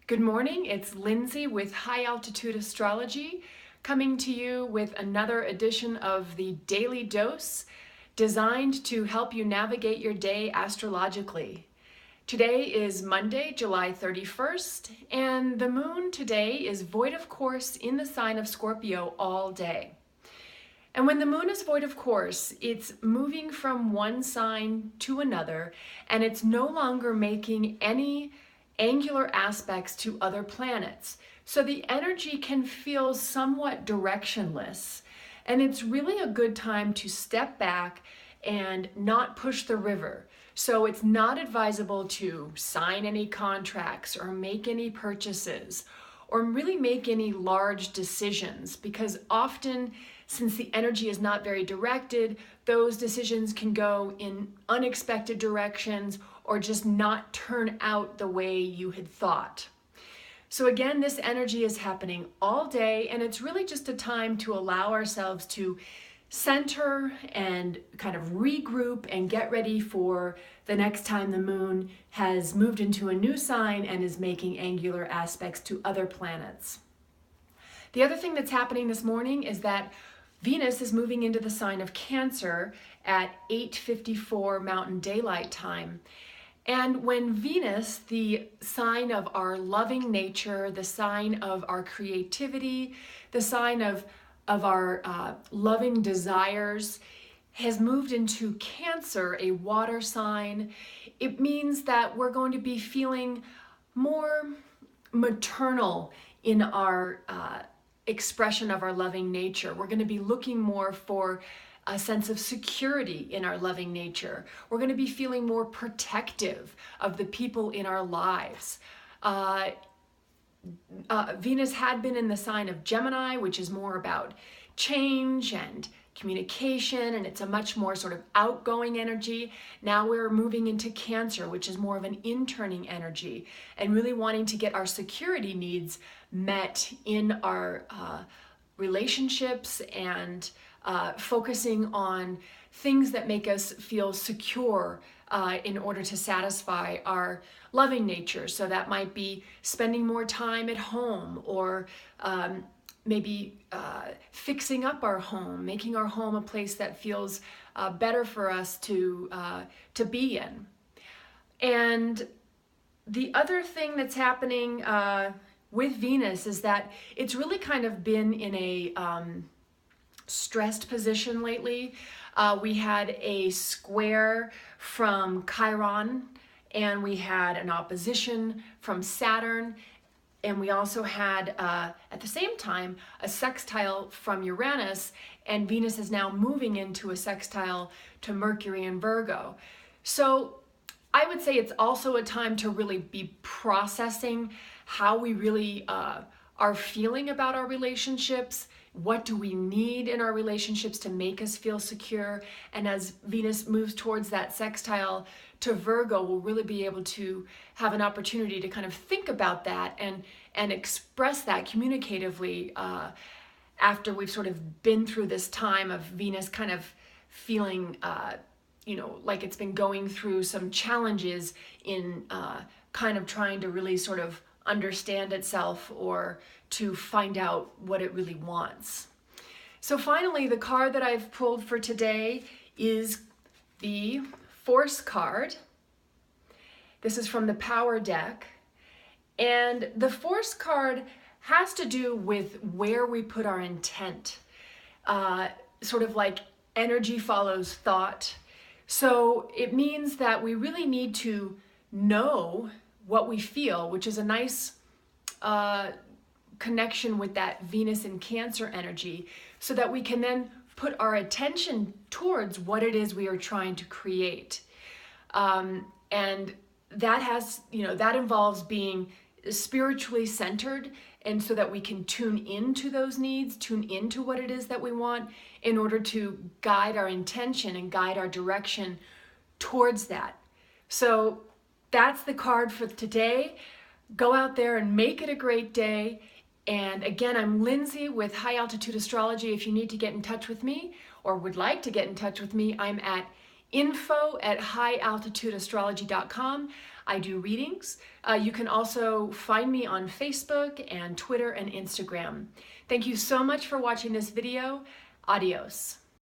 Good morning, it's Lindsay with High Altitude Astrology coming to you with another edition of the Daily Dose designed to help you navigate your day astrologically. Today is Monday, July 31st, and the moon today is void of course in the sign of Scorpio all day. And when the moon is void of course, it's moving from one sign to another, and it's no longer making any angular aspects to other planets. So the energy can feel somewhat directionless, and it's really a good time to step back and not push the river. So it's not advisable to sign any contracts or make any purchases or really make any large decisions, because often, since the energy is not very directed, those decisions can go in unexpected directions or just not turn out the way you had thought. So again, this energy is happening all day, and it's really just a time to allow ourselves to center and kind of regroup and get ready for the next time the moon has moved into a new sign and is making angular aspects to other planets. The other thing that's happening this morning is that Venus is moving into the sign of Cancer at 8:54 Mountain Daylight Time. And when Venus, the sign of our loving nature, the sign of our creativity, the sign of our loving desires, has moved into Cancer, a water sign, it means that we're going to be feeling more maternal in our expression of our loving nature. We're going to be looking more for a sense of security in our loving nature. We're going to be feeling more protective of the people in our lives. Venus had been in the sign of Gemini, which is more about change and communication, and it's a much more sort of outgoing energy. Now we're moving into Cancer, which is more of an interning energy, and really wanting to get our security needs met in our relationships, and focusing on things that make us feel secure in order to satisfy our loving nature. So that might be spending more time at home, or maybe fixing up our home, making our home a place that feels better for us to be in. And the other thing that's happening with Venus is that it's really kind of been in a stressed position lately. We had a square from Chiron, and we had an opposition from Saturn, and we also had, at the same time, a sextile from Uranus, and Venus is now moving into a sextile to Mercury and Virgo. So I would say it's also a time to really be processing how we really are feeling about our relationships. What do we need in our relationships to make us feel secure? And as Venus moves towards that sextile to Virgo, we'll really be able to have an opportunity to kind of think about that and express that communicatively after we've sort of been through this time of Venus kind of feeling like it's been going through some challenges in kind of trying to really sort of understand itself or to find out what it really wants. So finally, the card that I've pulled for today is the Force card. This is from the Power deck. And the Force card has to do with where we put our intent. Sort of like energy follows thought. So it means that we really need to know what we feel, which is a nice connection with that Venus and Cancer energy, so that we can then put our attention towards what it is we are trying to create. And that has, that involves being spiritually centered, and so that we can tune into those needs, tune into what it is that we want in order to guide our intention and guide our direction towards that. So that's the card for today. Go out there and make it a great day. And again, I'm Lindsay with High Altitude Astrology. If you need to get in touch with me or would like to get in touch with me, I'm at info@highaltitudeastrology.com. I do readings. You can also find me on Facebook and Twitter and Instagram. Thank you so much for watching this video. Adios.